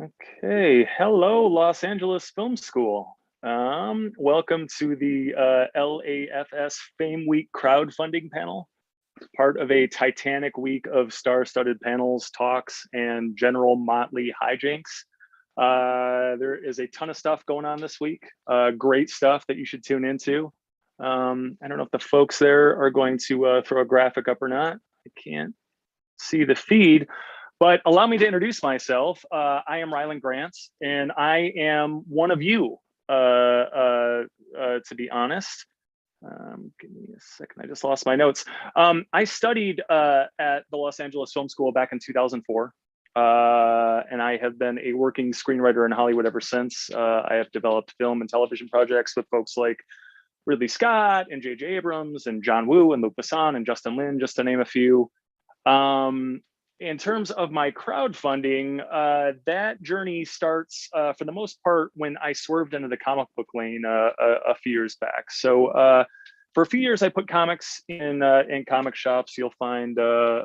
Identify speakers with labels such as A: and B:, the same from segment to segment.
A: Okay, hello, Los Angeles Film School. Welcome to the LAFS Fame Week crowdfunding panel, part of a titanic week of star-studded panels, talks, and general motley hijinks. There is a ton of stuff going on this week, great stuff that you should tune into. I don't know if the folks there are going to throw a graphic up or not. I can't see the feed. But allow me to introduce myself. I am Rylend Grant, and I am one of you, to be honest. Give me a second, I just lost my notes. I studied at the Los Angeles Film School back in 2004, and I have been a working screenwriter in Hollywood ever since. I have developed film and television projects with folks like Ridley Scott and J.J. Abrams and John Woo and Luc Besson and Justin Lin, just to name a few. In terms of my crowdfunding, that journey starts for the most part when I swerved into the comic book lane a few years back. So for a few years, I put comics in comic shops. You'll find a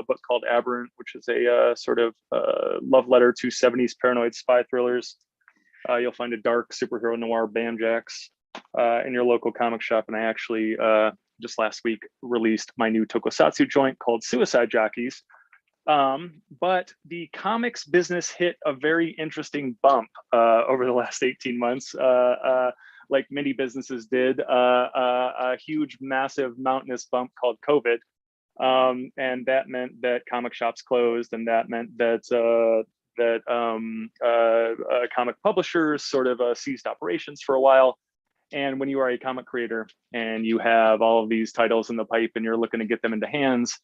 A: book called Aberrant, which is a sort of love letter to 70s paranoid spy thrillers. You'll find a dark superhero noir Banjax in your local comic shop. And I actually just last week released my new tokusatsu joint called Suicide Jockeys. But the comics business hit a very interesting bump over the last 18 months, like many businesses did, a huge, massive, mountainous bump called COVID. And that meant that comic shops closed, and that meant that comic publishers sort of ceased operations for a while. And when you are a comic creator and you have all of these titles in the pipe and you're looking to get them into hands,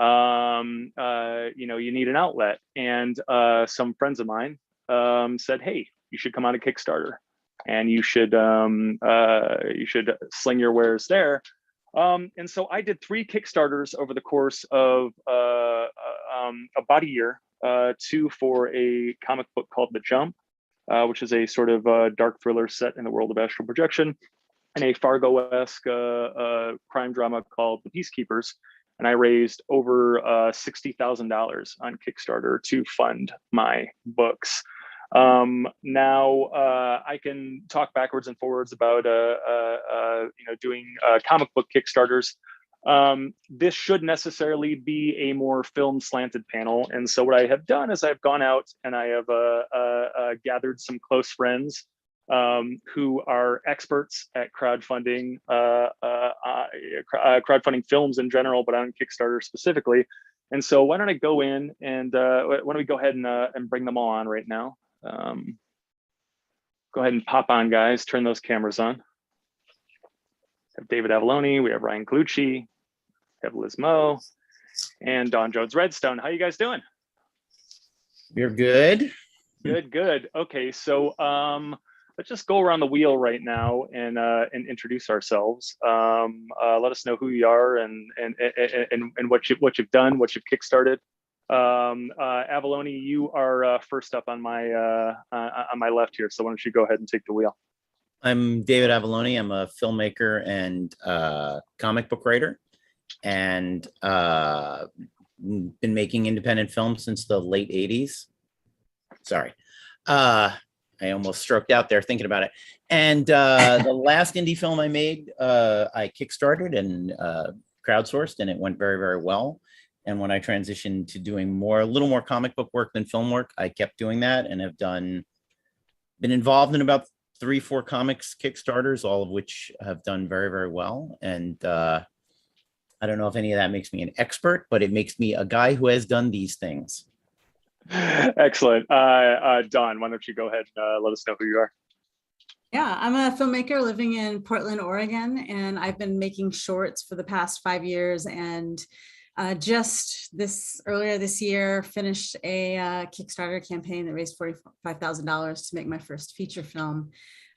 A: you need an outlet. And some friends of mine said, hey, you should come on a Kickstarter and you should sling your wares there. And so I did 3 Kickstarters over the course of about a year, 2 for a comic book called The Jump, which is a sort of dark thriller set in the world of astral projection, and a Fargo-esque crime drama called The Peacekeepers. And I raised over $60,000 on Kickstarter to fund my books. Now I can talk backwards and forwards about doing comic book Kickstarters. This should necessarily be a more film slanted panel. And so what I have done is I've gone out and I have gathered some close friends who are experts at crowdfunding, crowdfunding films in general, but on Kickstarter specifically. And so why don't I go in and why don't we go ahead and bring them all on right now? Go ahead and pop on, guys. Turn those cameras on. We have David Abalone, we have Ryan Colucci, we have Liz Moe, and Dawn Jones Redstone. How you guys doing?
B: You're good.
A: Good. Okay, so let's just go around the wheel right now and introduce ourselves. Let us know who you are and what you've done, what you've kickstarted. Abalone, you are first up on my left here. So why don't you go ahead and take the wheel?
B: I'm David Abalone. I'm a filmmaker and comic book writer, and been making independent films since the late 80s. Sorry. I almost stroked out there thinking about it. And the last indie film I made, I kickstarted and crowdsourced, and it went very, very well. And when I transitioned to doing a little more comic book work than film work, I kept doing that and have been involved in about 3-4 comics Kickstarters, all of which have done very, very well. And I don't know if any of that makes me an expert, but it makes me a guy who has done these things.
A: Excellent. Dawn, why don't you go ahead and let us know who you are?
C: Yeah, I'm a filmmaker living in Portland, Oregon, and I've been making shorts for the past 5 years. And just earlier this year, finished a Kickstarter campaign that raised $45,000 to make my first feature film.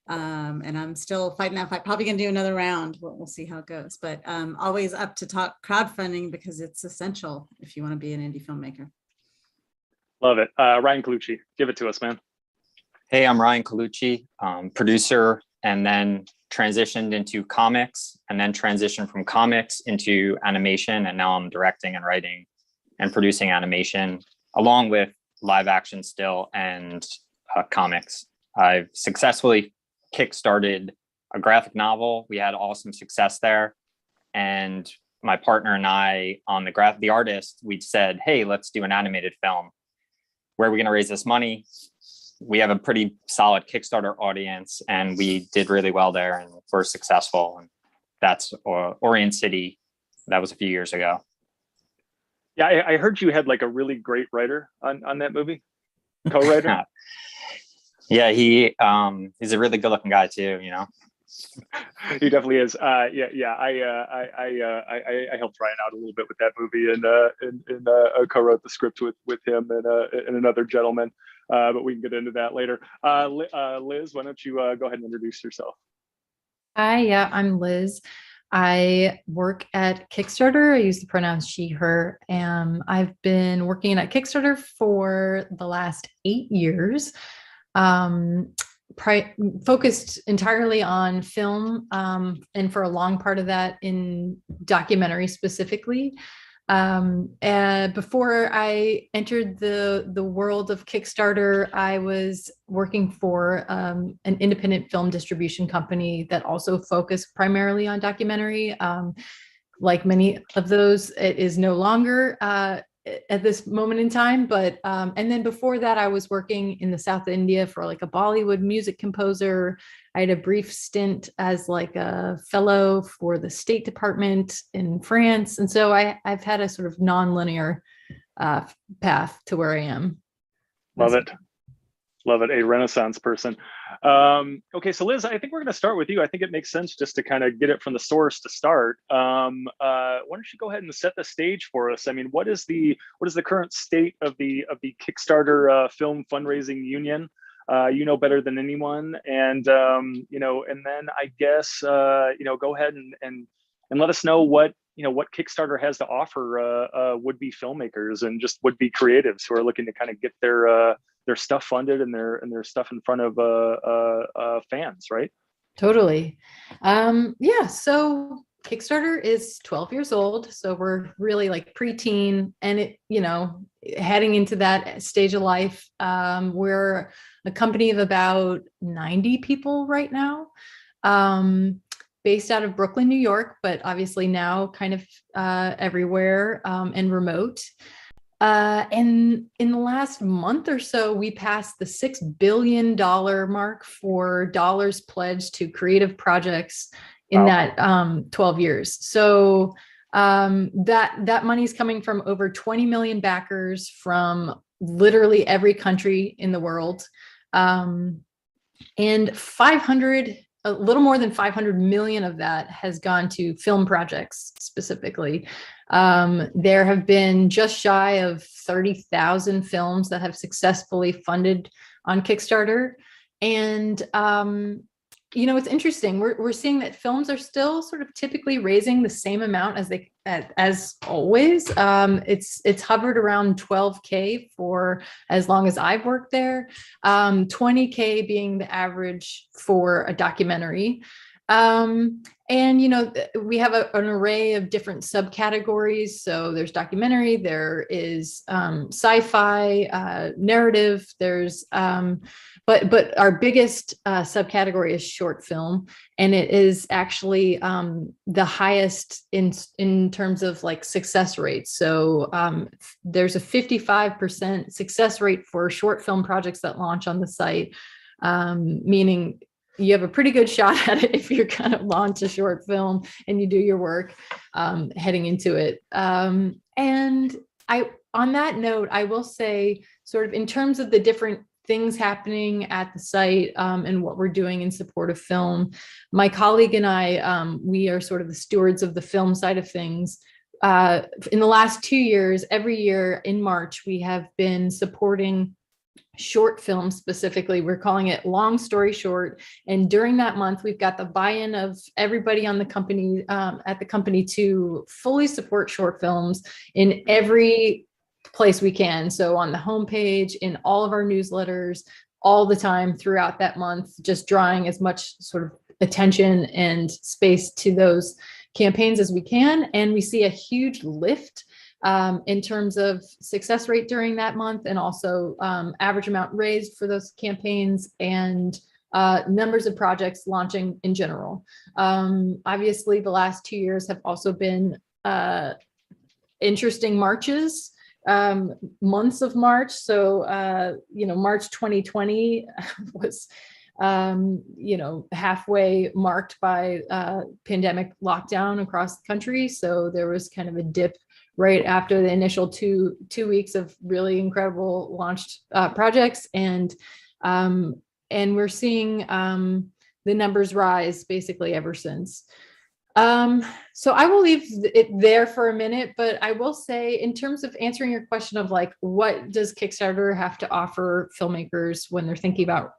C: And I'm still fighting that fight. Probably gonna do another round. We'll see how it goes. But always up to talk crowdfunding because it's essential if you want to be an indie filmmaker.
A: Love it. Ryan Colucci, give it to us, man.
D: Hey, I'm Ryan Colucci, producer, and then transitioned into comics, and then transitioned from comics into animation. And now I'm directing and writing and producing animation, along with live action still and comics. I've successfully kickstarted a graphic novel. We had awesome success there. And my partner and I, on the artist, we said, hey, let's do an animated film. Where are we going to raise this money? We have a pretty solid Kickstarter audience, and we did really well there, and we're successful. And that's Orient City. That was a few years ago.
A: Yeah, I heard you had like a really great writer on that movie, co-writer.
D: Yeah, he's a really good-looking guy too. You know,
A: he definitely is. I helped Ryan out a little bit with that movie, and co-wrote the script with him and another gentleman. But we can get into that later. Liz, why don't you go ahead and introduce yourself?
E: Hi, yeah, I'm Liz. I work at Kickstarter. I use the pronouns she, her. I've been working at Kickstarter for the last 8 years. Focused entirely on film, and for a long part of that in documentary specifically. Before I entered the world of Kickstarter, I was working for an independent film distribution company that also focused primarily on documentary. Like many of those, it is no longer at this moment in time, but and then before that I was working in the South of India for like a Bollywood music composer. I had a brief stint as like a fellow for the State Department in France, and so I've had a sort of non-linear path to where I am.
A: Love it. A Renaissance person. Okay, so Liz, I think we're going to start with you. I think it makes sense just to kind of get it from the source to start. Why don't you go ahead and set the stage for us? I mean, what is the current state of the Kickstarter film fundraising union? You know better than anyone, and and then I guess go ahead and let us know what Kickstarter has to offer would-be filmmakers and just would-be creatives who are looking to kind of get their stuff funded and their stuff in front of fans, right?
E: Totally. Yeah. So Kickstarter is 12 years old. So we're really like preteen, and heading into that stage of life. We're a company of about 90 people right now, based out of Brooklyn, New York, but obviously now kind of everywhere and remote. And in the last month or so, we passed the $6 billion mark for dollars pledged to creative projects in that 12 years. So that money is coming from over 20 million backers from literally every country in the world. And a little more than 500 million of that has gone to film projects specifically. There have been just shy of 30,000 films that have successfully funded on Kickstarter. And It's interesting. We're seeing that films are still sort of typically raising the same amount as always. It's hovered around 12K for as long as I've worked there. 20K being the average for a documentary. And we have an array of different subcategories. So there's documentary, there is sci-fi, narrative, there's but our biggest subcategory is short film, and it is actually the highest in terms of like success rate. So there's a 55% success rate for short film projects that launch on the site, meaning you have a pretty good shot at it if you're going to launch a short film and you do your work heading into it. And on that note, I will say, sort of in terms of the different things happening at the site and what we're doing in support of film, my colleague and I, we are sort of the stewards of the film side of things. In the last 2 years, every year in March, we have been supporting short films. Specifically, we're calling it Long Story Short, and during that month we've got the buy-in of everybody on the company, at the company, to fully support short films in every place we can. So on the homepage, in all of our newsletters, all the time throughout that month, just drawing as much sort of attention and space to those campaigns as we can. And we see a huge lift in terms of success rate during that month, and also average amount raised for those campaigns, and numbers of projects launching in general. Obviously, the last 2 years have also been interesting Marches, months of March. So, March 2020 was, halfway marked by pandemic lockdown across the country. So there was kind of a dip right after the initial two weeks of really incredible launched projects, and we're seeing the numbers rise basically ever since. So I will leave it there for a minute, but I will say, in terms of answering your question of like, what does Kickstarter have to offer filmmakers when they're thinking about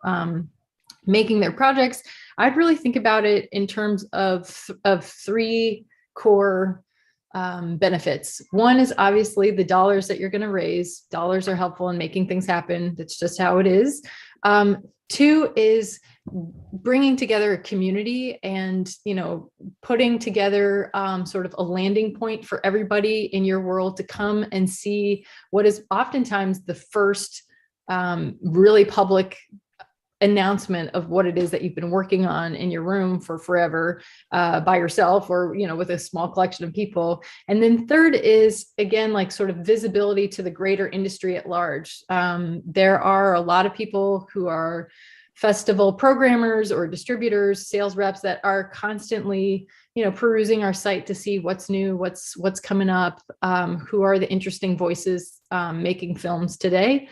E: making their projects, I'd really think about it in terms of three core benefits. One is obviously the dollars that you're going to raise. Dollars are helpful in making things happen. That's just how it is. Two is bringing together a community and, putting together sort of a landing point for everybody in your world to come and see what is oftentimes the first really public announcement of what it is that you've been working on in your room for forever, by yourself, or with a small collection of people. And then third is, again, like sort of visibility to the greater industry at large. There are a lot of people who are festival programmers or distributors, sales reps, that are constantly perusing our site to see what's new, what's coming up, who are the interesting voices making films today.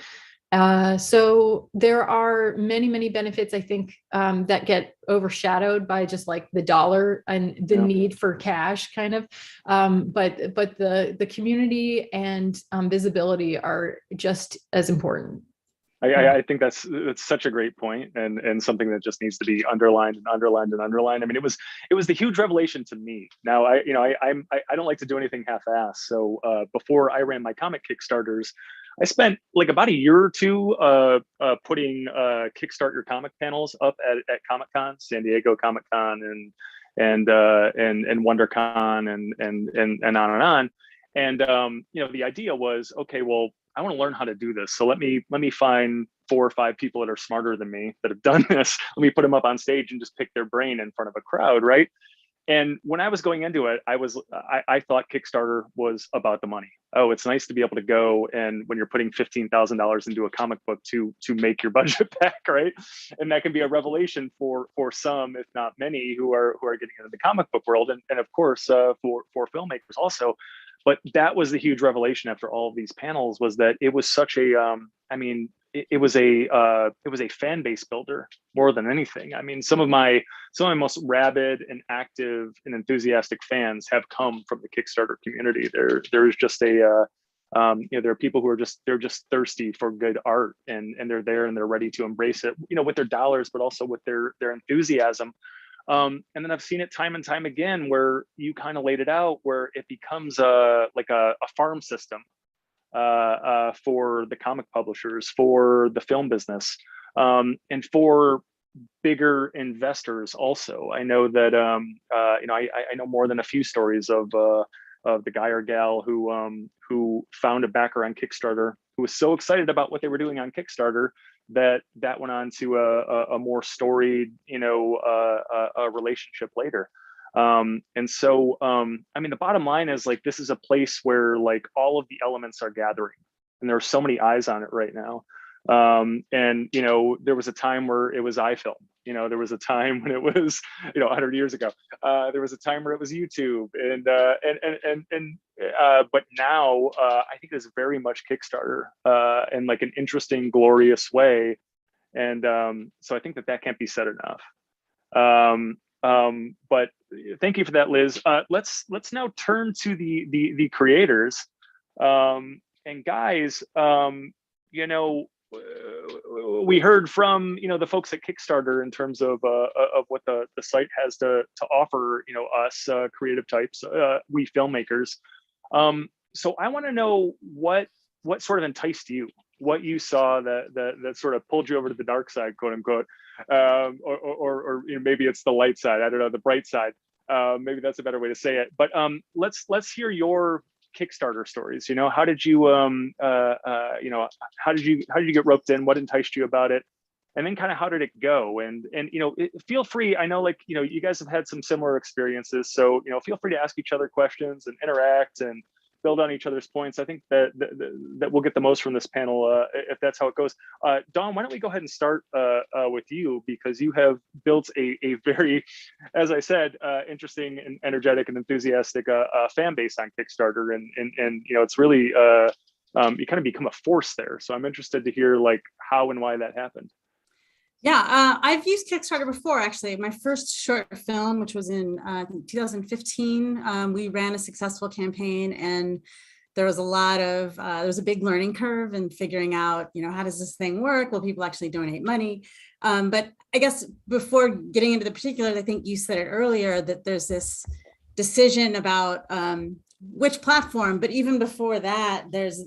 E: So there are many, many benefits, I think, that get overshadowed by just like the dollar and the need for cash kind of. But the community and visibility are just as important.
A: I think that's such a great point, and something that just needs to be underlined and underlined and underlined. I mean, it was the huge revelation to me. Now, I don't like to do anything half-assed. So before I ran my comic Kickstarters, I spent like about a year or two putting Kickstart Your Comic panels up at Comic-Con, San Diego Comic-Con, and WonderCon, and on and on. And the idea was, okay, well, I want to learn how to do this. So let me find 4 or 5 people that are smarter than me that have done this. Let me put them up on stage and just pick their brain in front of a crowd, right? And when I was going into it, I thought Kickstarter was about the money. Oh, it's nice to be able to go, and when you're putting $15,000 into a comic book to make your budget back, right? And that can be a revelation for some, if not many, who are getting into the comic book world, and of course for filmmakers also. But that was the huge revelation after all of these panels, was that it was such a it was a fan base builder more than anything. I mean, some of my most rabid and active and enthusiastic fans have come from the Kickstarter community. There's just a There are people who are they're just thirsty for good art, and they're there and they're ready to embrace it, with their dollars, but also with their enthusiasm. And then I've seen it time and time again where you kind of laid it out, where it becomes like a farm system for the comic publishers, for the film business, and for bigger investors also. I know that I know more than a few stories of the guy or gal who found a backer on Kickstarter, who was so excited about what they were doing on Kickstarter that went on to a more storied a relationship later. And so the bottom line is, like, this is a place where, like, all of the elements are gathering, and there are so many eyes on it right now. And there was a time where it was iFilm. There was a time when it was 100 years ago. There was a time where it was YouTube, but now I think it's very much Kickstarter, in like an interesting, glorious way. And so I think that can't be said enough. But thank you for that, Liz. Let's now turn to the creators. And guys, we heard from the folks at Kickstarter in terms of what the site has to offer us creative types, we filmmakers. So I want to know what sort of enticed you, what you saw that sort of pulled you over to the dark side, quote unquote, or maybe it's the light side. I don't know, the bright side. Maybe that's a better way to say it. But let's hear your Kickstarter stories. How did you how did you get roped in? What enticed you about it? And then kind of how did it go? And feel free. I know, like, you guys have had some similar experiences, so feel free to ask each other questions and interact and build on each other's points. I think that we'll get the most from this panel if that's how it goes. Dawn, why don't we go ahead and start with you, because you have built a very, as I said, interesting and energetic and enthusiastic fan base on Kickstarter, and it's really you kind of become a force there. So I'm interested to hear, like, how and why that happened.
C: Yeah, I've used Kickstarter before, actually. My first short film, which was in 2015, we ran a successful campaign, and there was there was a big learning curve in figuring out, how does this thing work? Will people actually donate money? But I guess before getting into the particulars, I think you said it earlier, that there's this decision about which platform, but even before that, there's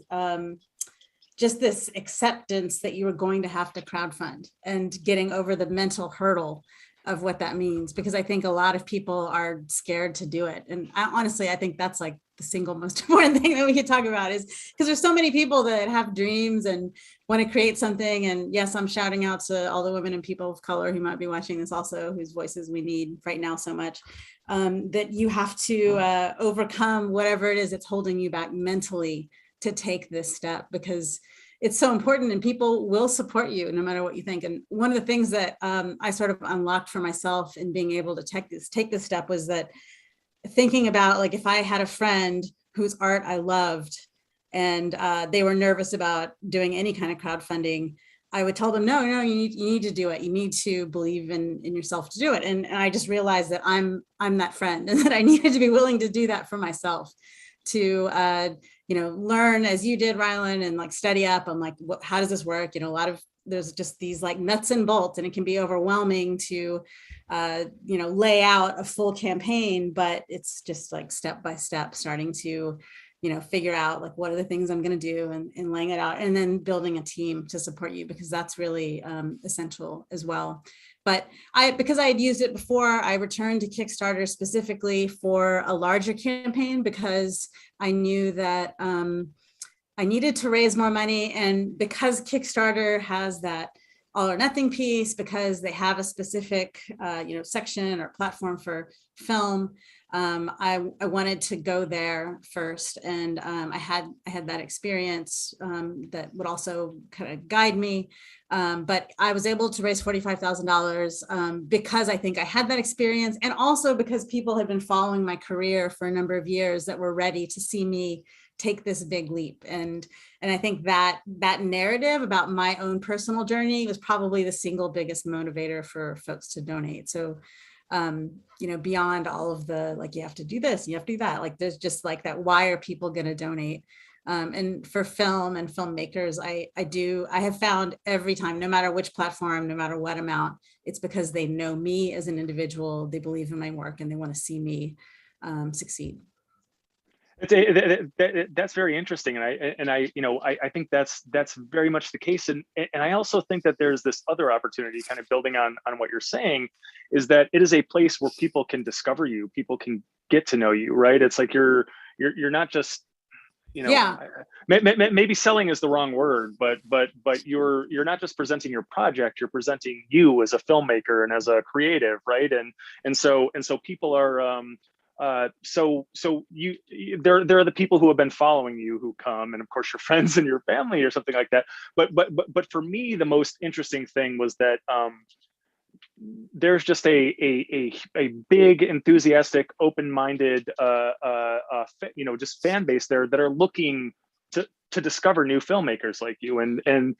C: just this acceptance that you were going to have to crowdfund, and getting over the mental hurdle of what that means, because I think a lot of people are scared to do it. And honestly, I think that's like the single most important thing that we could talk about, is because there's so many people that have dreams and want to create something. And yes, I'm shouting out to all the women and people of color who might be watching this also, whose voices we need right now so much, that you have to overcome whatever it is that's holding you back mentally to take this step, because it's so important, and people will support you no matter what you think. And one of the things that I sort of unlocked for myself in being able to take this step was that thinking about, like, if I had a friend whose art I loved and they were nervous about doing any kind of crowdfunding, I would tell them, no, you need to do it. You need to believe in yourself to do it. And I just realized that I'm that friend, and that I needed to be willing to do that for myself, to learn as you did, Rylend, and like study up. I'm like, how does this work? There's just these like nuts and bolts, and it can be overwhelming to lay out a full campaign, but it's just like step by step starting to figure out, like, what are the things I'm going to do, and laying it out, and then building a team to support you, because that's really essential as well. But because I had used it before, I returned to Kickstarter specifically for a larger campaign, because I knew that I needed to raise more money. And because Kickstarter has that all or nothing piece, because they have a specific section or platform for film, I wanted to go there first. And I had that experience that would also kind of guide me. But I was able to raise $45,000 because I think I had that experience, and also because people had been following my career for a number of years that were ready to see me take this big leap. And I think that narrative about my own personal journey was probably the single biggest motivator for folks to donate. So beyond all of the, like, you have to do this, you have to do that, like, there's just like that, why are people going to donate? And for film and filmmakers, I have found every time, no matter which platform, no matter what amount, it's because they know me as an individual, they believe in my work, and they want to see me succeed.
A: That's very interesting, and I think that's very much the case, and I also think that there's this other opportunity, kind of building on what you're saying, is that it is a place where people can discover you, people can get to know you, right? It's like you're not just,
C: Yeah.
A: maybe selling is the wrong word, but you're not just presenting your project, you're presenting you as a filmmaker and as a creative, right? And so people are so there are the people who have been following you who come, and of course your friends and your family or something like that. But for me, the most interesting thing was that there's just a big, enthusiastic, open-minded just fan base there that are looking to discover new filmmakers like you, and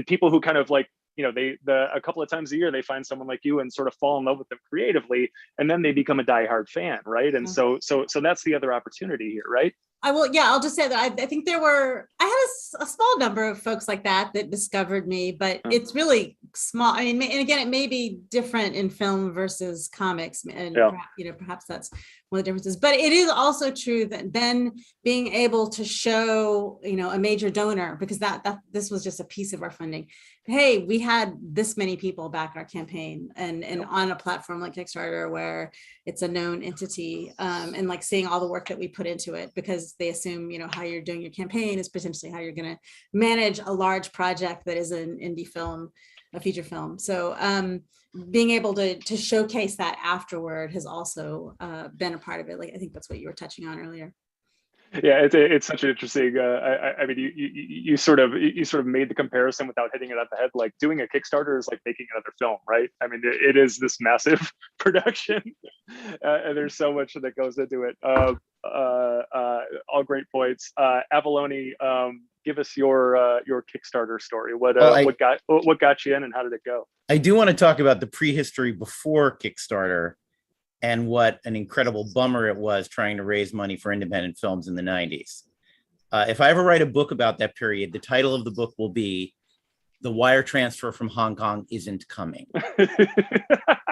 A: people who kind of like, a couple of times a year they find someone like you and sort of fall in love with them creatively, and then they become a diehard fan, right? And so that's the other opportunity here, right?
C: I'll just say that I think I had a small number of folks like that discovered me, but it's really small. I mean, and again, it may be different in film versus comics, and perhaps that's one of the differences. But it is also true that then being able to show, a major donor, because that this was just a piece of our funding. Hey, we had this many people back our campaign, and on a platform like Kickstarter where it's a known entity, and like seeing all the work that we put into it, because they assume, how you're doing your campaign is potentially how you're going to manage a large project that is an indie film, a feature film. So being able to showcase that afterward has also been a part of it. Like, I think that's what you were touching on earlier.
A: Yeah, it's such an interesting. I mean, you sort of made the comparison without hitting it at the head. Like, doing a Kickstarter is like making another film, right? I mean, it is this massive production, and there's so much that goes into it. All great points. Abalone, give us your Kickstarter story. What got you in, and how did it go?
B: I do want to talk about the prehistory before Kickstarter, and what an incredible bummer it was trying to raise money for independent films in the 90s. If I ever write a book about that period, the title of the book will be "The Wire Transfer from Hong Kong Isn't Coming."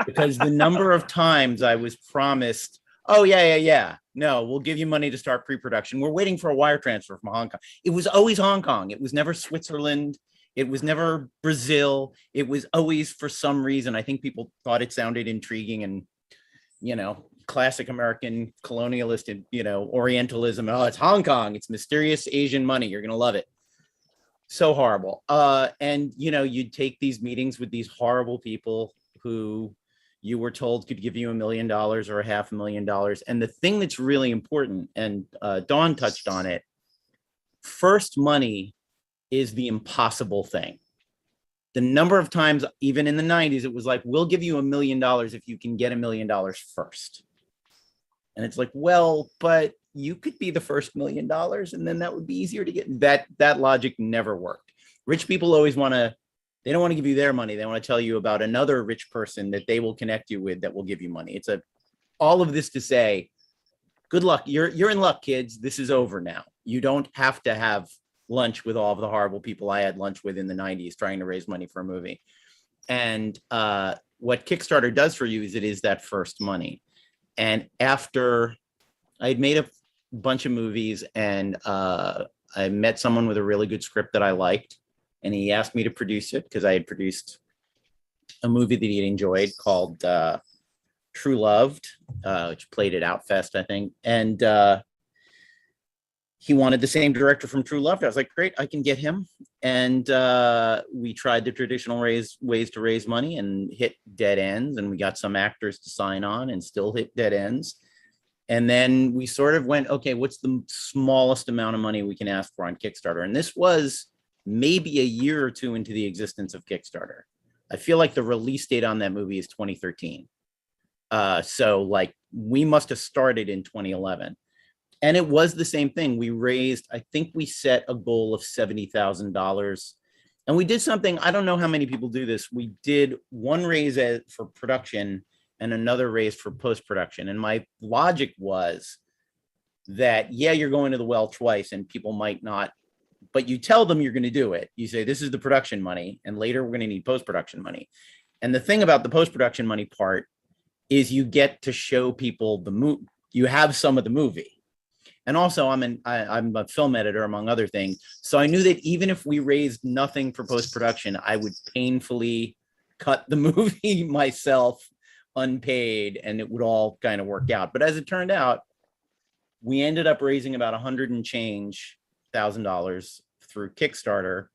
B: Because the number of times I was promised, oh, yeah, no, we'll give you money to start pre-production. We're waiting for a wire transfer from Hong Kong. It was always Hong Kong. It was never Switzerland. It was never Brazil. It was always, for some reason, I think people thought it sounded intriguing and, classic American colonialist, Orientalism. Oh, it's Hong Kong. It's mysterious Asian money. You're going to love it. So horrible. And, you'd take these meetings with these horrible people who you were told could give you $1 million or $500,000. And the thing that's really important, and Dawn touched on it, first money is the impossible thing. The number of times, even in the 90s, it was like, we'll give you $1 million if you can get $1 million first. And it's like, well, but you could be the first $1 million, and then that would be easier to get. That logic never worked. Rich people always they don't want to give you their money. They want to tell you about another rich person that they will connect you with that will give you money. All of this to say, good luck. You're in luck, kids. This is over now. You don't have to have lunch with all of the horrible people I had lunch with in the 90s trying to raise money for a movie. And what Kickstarter does for you is it is that first money. And after I had made a bunch of movies, and I met someone with a really good script that I liked, and he asked me to produce it because I had produced a movie that he'd enjoyed called True Loved, which played at Outfest, I think. And he wanted the same director from True Loved. I was like, great, I can get him. And we tried the traditional ways to raise money and hit dead ends. And we got some actors to sign on and still hit dead ends. And then we sort of went, okay, what's the smallest amount of money we can ask for on Kickstarter? And this was maybe a year or two into the existence of Kickstarter. I feel like the release date on that movie is 2013. So like we must have started in 2011. And it was the same thing. We raised, I think we set a goal of $70,000. And we did something, I don't know how many people do this. We did one raise for production and another raise for post-production. And my logic was, that, yeah, you're going to the well twice and people might not, but you tell them you're going to do it. You say, this is the production money, and later we're going to need post-production money. And the thing about the post-production money part is you get to show people the movie. You have some of the movie. And also I'm a film editor, among other things. So I knew that even if we raised nothing for post-production, I would painfully cut the movie myself unpaid, and it would all kind of work out. But as it turned out, we ended up raising about $100 and change thousand through Kickstarter.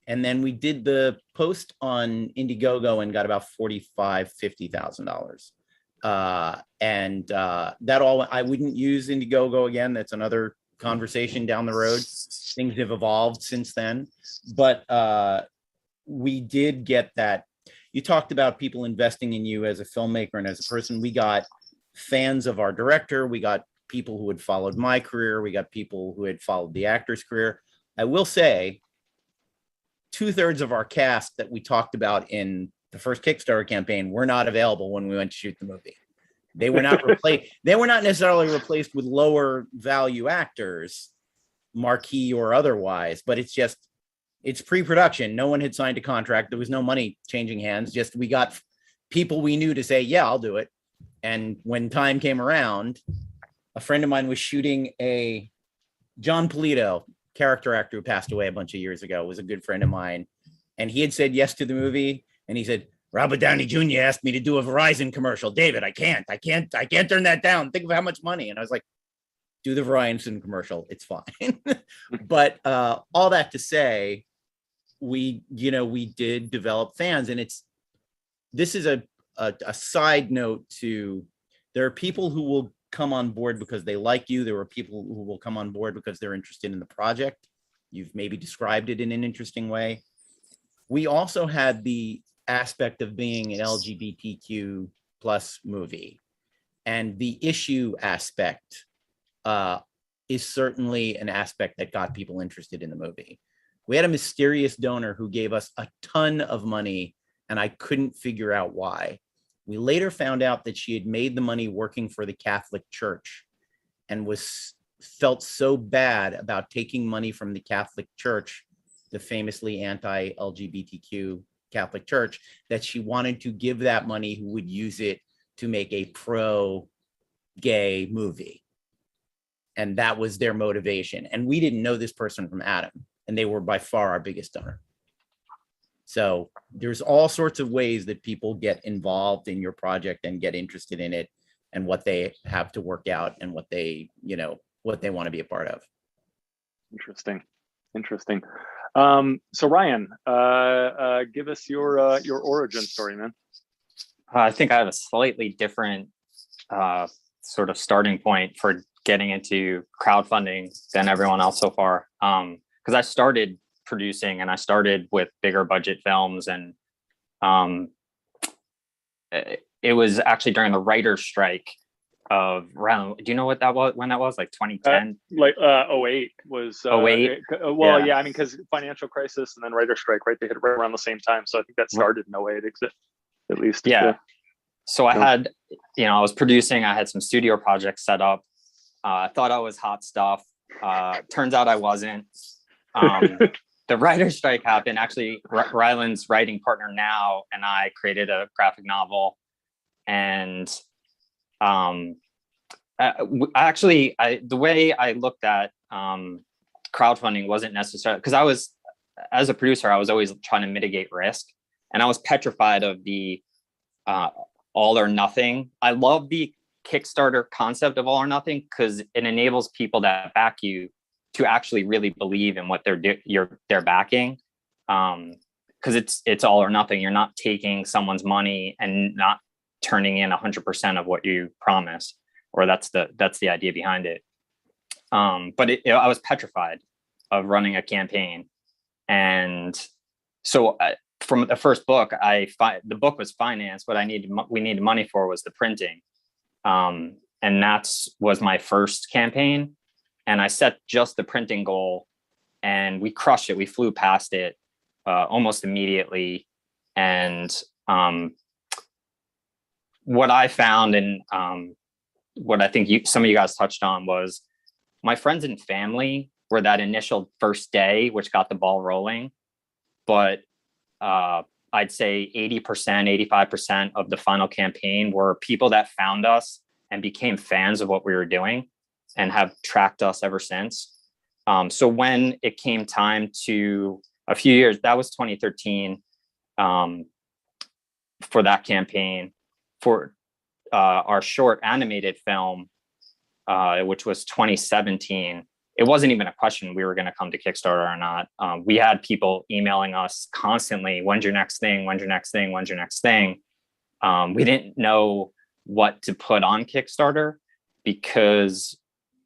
B: And then we did the post on Indiegogo and got about $50,000. That all, I wouldn't use Indiegogo again. That's another conversation down the road. Things have evolved since then, but we did get that. You talked about people investing in you as a filmmaker and as a person. We got fans of our director. We got people who had followed my career. We got people who had followed the actor's career. I will say 2/3 of our cast that we talked about in the first Kickstarter campaign were not available when we went to shoot the movie. They were not replaced. They were not necessarily replaced with lower value actors, marquee or otherwise, but it's pre-production. No one had signed a contract. There was no money changing hands. Just we got people we knew to say, yeah, I'll do it. And when time came around, a friend of mine was shooting a John Polito, character actor who passed away a bunch of years ago, was a good friend of mine. And he had said yes to the movie. And he said, Robert Downey Jr. asked me to do a Verizon commercial. David, I can't turn that down. Think of how much money. And I was like, do the Verizon commercial. It's fine. But all that to say, we did develop fans. And this is a side note to, there are people who will come on board because they like you. There are people who will come on board because they're interested in the project. You've maybe described it in an interesting way. We also had the aspect of being an LGBTQ plus movie, and the issue aspect is certainly an aspect that got people interested in the movie. We had a mysterious donor who gave us a ton of money, and I couldn't figure out why. We later found out that she had made the money working for the Catholic Church and felt so bad about taking money from the Catholic Church, the famously anti-LGBTQ Catholic Church, that she wanted to give that money, who would use it to make a pro-gay movie. And that was their motivation. And we didn't know this person from Adam, and they were by far our biggest donor. So there's all sorts of ways that people get involved in your project and get interested in it, and what they have to work out and what they want to be a part of.
A: Interesting. So Ryan, give us your origin story, man.
D: I think I have a slightly different sort of starting point for getting into crowdfunding than everyone else so far. Because I started producing, and I started with bigger budget films, and it was actually during the writer's strike of around, do you know what that was, when that was, like 2010?
A: 08 was
D: 08.
A: Well, yeah, I mean, because financial crisis and then writer's strike, right? They hit right around the same time. So I think that started in 08, at least.
D: Yeah. So I had, I was producing, I had some studio projects set up. I thought I was hot stuff. Turns out I wasn't. The writer's strike happened. Actually, Rylend's writing partner now and I created a graphic novel. And the way I looked at crowdfunding wasn't necessarily, because as a producer, I was always trying to mitigate risk, and I was petrified of the all or nothing. I love the Kickstarter concept of all or nothing because it enables people that back you to actually really believe in what they're backing. Because it's all or nothing. You're not taking someone's money and not turning in 100% of what you promised, or that's the idea behind it. But I was petrified of running a campaign, and so from the first book, the book was financed. What we needed money for was the printing, and was my first campaign. And I set just the printing goal, and we crushed it. We flew past it almost immediately, and what I found, and what I think some of you guys touched on, was my friends and family were that initial first day, which got the ball rolling. But I'd say 80%, 85% of the final campaign were people that found us and became fans of what we were doing and have tracked us ever since. So when it came time to a few years, that was 2013, for that campaign, for our short animated film, which was 2017, it wasn't even a question we were going to come to Kickstarter or not. We had people emailing us constantly, when's your next thing? When's your next thing? When's your next thing? We didn't know what to put on Kickstarter because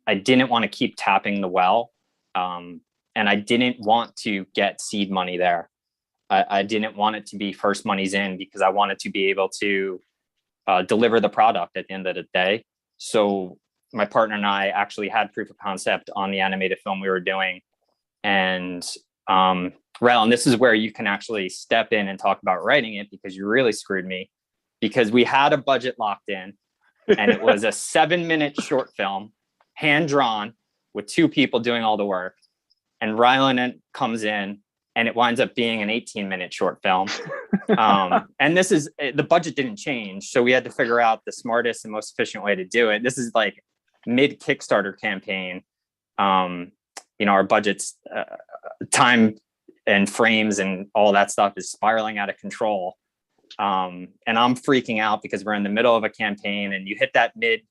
D: I didn't want to keep tapping the well. And I didn't want to get seed money there. I didn't want it to be first money's in because I wanted to be able to deliver the product at the end of the day. So my partner and I actually had proof of concept on the animated film we were doing. And Rylend, this is where you can actually step in and talk about writing it, because you really screwed me, because we had a budget locked in and it was a 7-minute short film, hand drawn, with 2 people doing all the work. And Rylend comes in and it winds up being an 18-minute short film. And this is, the budget didn't change. So we had to figure out the smartest and most efficient way to do it. This is like mid Kickstarter campaign. Our budget's time and frames and all that stuff is spiraling out of control. And I'm freaking out because we're in the middle of a campaign and you hit that mid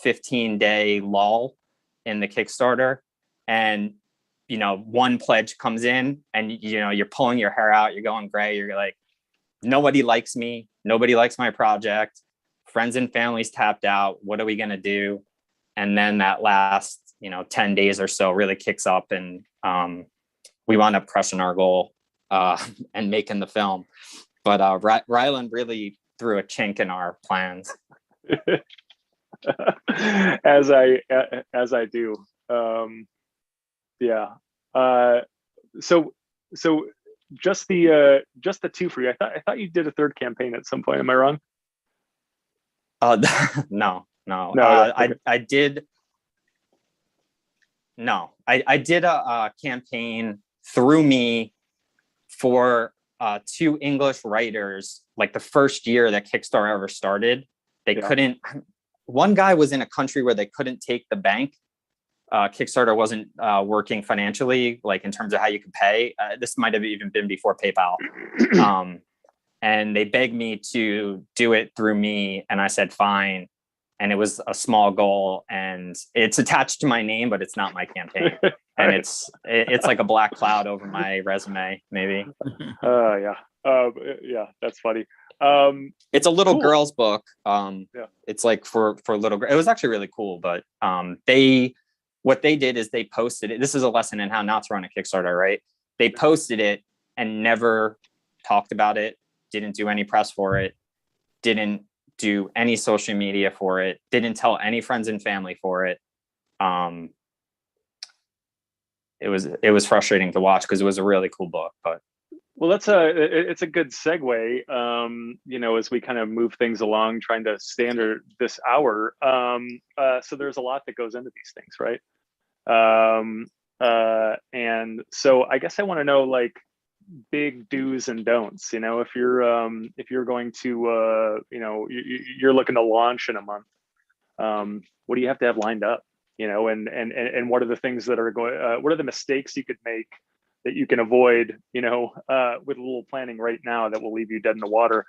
D: 15-day lull in the Kickstarter, and one pledge comes in and you're pulling your hair out, you're going gray, you're like, nobody likes me, nobody likes my project, friends and families tapped out, what are we going to do? And then that last 10 days or so really kicks up, and we wound up crushing our goal and making the film. But Rylend really threw a chink in our plans.
A: as I do. Yeah. So just the 2 for you. I thought you did a 3rd campaign at some point. Am I wrong?
D: No.
A: Okay.
D: I did. No, I did a campaign through me for 2 English writers. Like the first year that Kickstarter ever started, they couldn't. One guy was in a country where they couldn't take the bank. Kickstarter wasn't working financially, like in terms of how you could pay. This might have even been before PayPal. And they begged me to do it through me. And I said, fine. And it was a small goal, and it's attached to my name, but it's not my campaign. And it's like a black cloud over my resume, maybe.
A: Yeah. Yeah, that's funny.
D: It's a little
A: cool.
D: girl's book.
A: Yeah.
D: It's like for little girl. It was actually really cool, but what they did is they posted it. This is a lesson in how not to run a Kickstarter, right? They posted it and never talked about it, didn't do any press for it, didn't do any social media for it, didn't tell any friends and family for it. It was frustrating to watch because it was a really cool book. But
A: well, it's a good segue, as we kind of move things along, trying to standard this hour. So there's a lot that goes into these things, right? And so I guess I want to know, like, big do's and don'ts. If you're going to, you're looking to launch in a month, what do you have to have lined up? And what are the things that are going? What are the mistakes you could make that you can avoid, with a little planning right now that will leave you dead in the water?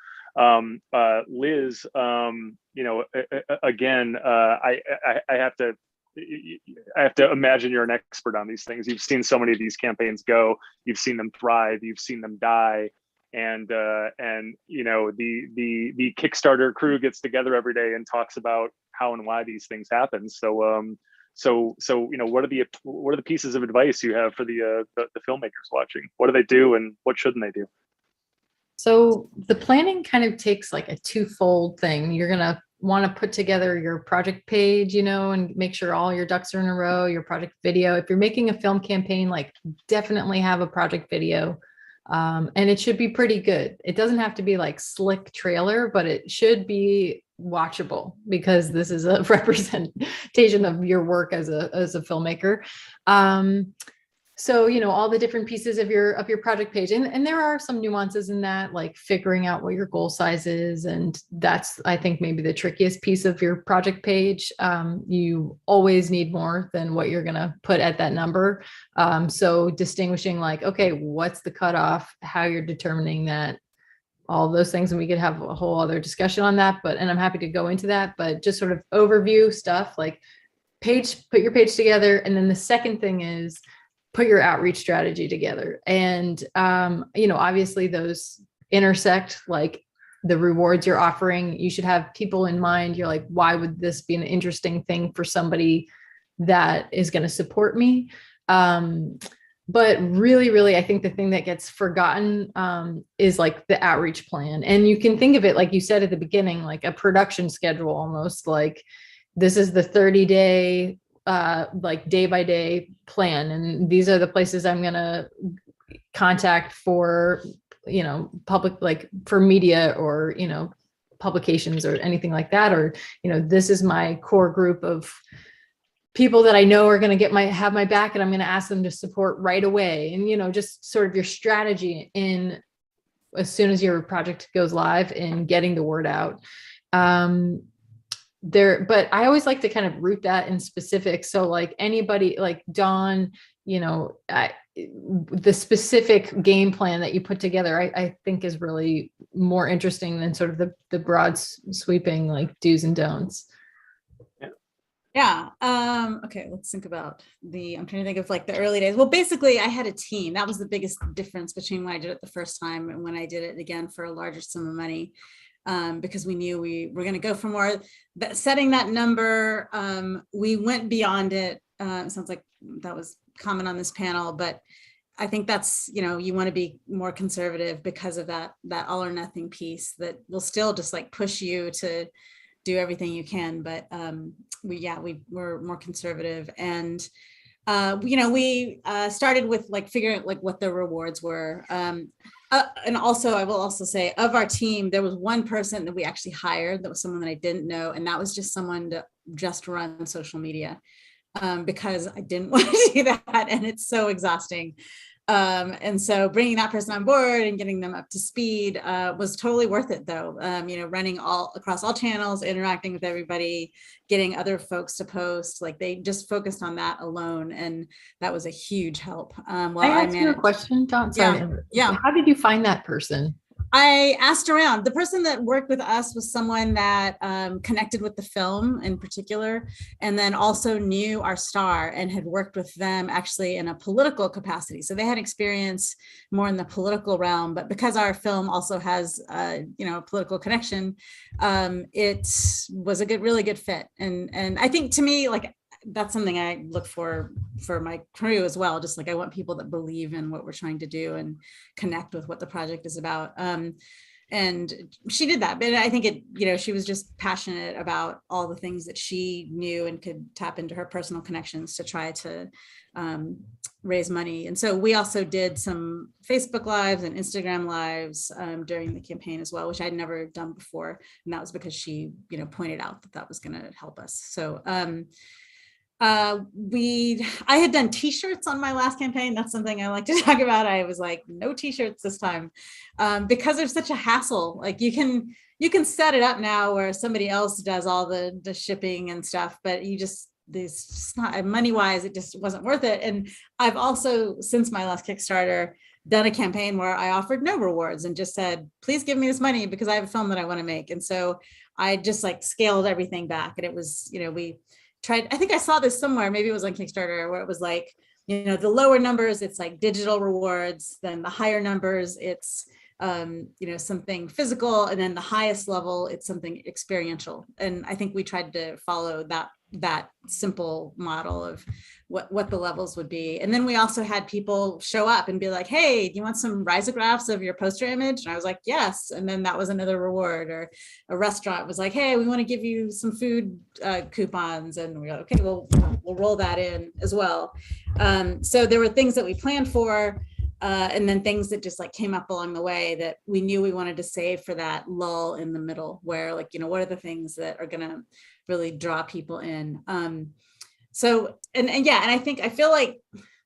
A: Liz, again, I have to imagine you're an expert on these things. You've seen so many of these campaigns go, you've seen them thrive, you've seen them die. And the Kickstarter crew gets together every day and talks about how and why these things happen. So what are the pieces of advice you have for the filmmakers watching? What do they do and what shouldn't they do?
E: So the planning kind of takes like a twofold thing. You're going to want to put together your project page, and make sure all your ducks are in a row, your project video. If you're making a film campaign, like, definitely have a project video. And it should be pretty good. It doesn't have to be like slick trailer, but it should be watchable because this is a representation of your work as a filmmaker. So, all the different pieces of your project page, and there are some nuances in that, like figuring out what your goal size is. And that's, I think, maybe the trickiest piece of your project page. You always need more than what you're going to put at that number. So distinguishing like, okay, what's the cutoff, how you're determining that, all those things. And we could have a whole other discussion on that, and I'm happy to go into that, but just sort of overview stuff like put your page together. And then the second thing is, put your outreach strategy together. And, obviously those intersect, like the rewards you're offering. You should have people in mind. You're like, why would this be an interesting thing for somebody that is going to support me? But really, really, I think the thing that gets forgotten is like the outreach plan. And you can think of it, like you said at the beginning, like a production schedule, almost like this is the 30-day like day by day plan, and these are the places I'm gonna contact for public, like for media or publications or anything like that, or this is my core group of people that I know are going to have my back, and I'm going to ask them to support right away. And just sort of your strategy in as soon as your project goes live in getting the word out. But I always like to kind of root that in specifics. So like anybody like Dawn, the specific game plan that you put together, I think is really more interesting than sort of the broad sweeping like do's and don'ts.
C: Yeah. Okay. Let's think about I'm trying to think of like the early days. Well, basically I had a team. That was the biggest difference between when I did it the first time and when I did it again for a larger sum of money. Because we knew we were going to go for more. But setting that number, we went beyond it. It sounds like that was common on this panel, but I think that's, you want to be more conservative because of that all or nothing piece that will still just like push you to do everything you can. But we were more conservative, and we started with like figuring out like what the rewards were. And also, I will also say, of our team, there was one person that we actually hired that was someone that I didn't know, and that was just someone to just run social media because I didn't want to do that, and it's so exhausting. And so bringing that person on board and getting them up to speed was totally worth it, though. Running all across all channels, interacting with everybody, getting other folks to post, like they just focused on that alone, and that was a huge help.
E: I asked you a question, Dawn.
C: Yeah.
E: How did you find that person?
C: I asked around. The person that worked with us was someone that connected with the film in particular, and then also knew our star and had worked with them actually in a political capacity. So they had experience more in the political realm, but because our film also has, a political connection, it was a really good fit. And I think to me, like, that's something I look for my crew as well. Just like I want people that believe in what we're trying to do and connect with what the project is about. And she did that, but I think she was just passionate about all the things that she knew and could tap into her personal connections to try to raise money. And so we also did some Facebook Lives and Instagram Lives during the campaign as well, which I'd never done before. And that was because she, pointed out that was going to help us. So, I had done t-shirts on my last campaign. That's something I like to talk about. I was like, no t-shirts this time, because there's such a hassle. Like you can set it up now where somebody else does all the shipping and stuff, but there's just not money wise, it just wasn't worth it. And I've also, since my last Kickstarter, done a campaign where I offered no rewards and just said, please give me this money because I have a film that I want to make. And so I just like scaled everything back. And it was, we tried, I think I saw this somewhere, maybe it was on Kickstarter, where it was like, the lower numbers, it's like digital rewards, then the higher numbers, it's, something physical, and then the highest level, it's something experiential. And I think we tried to follow that simple model of what the levels would be. And then we also had people show up and be like, hey, do you want some risographs of your poster image? And I was like, yes. And then that was another reward. Or a restaurant was like, hey, we want to give you some food coupons. And we go, okay, we'll roll that in as well. So there were things that we planned for. And then things that just like came up along the way that we knew we wanted to save for that lull in the middle where like, what are the things that are going to really draw people in. So, and I feel like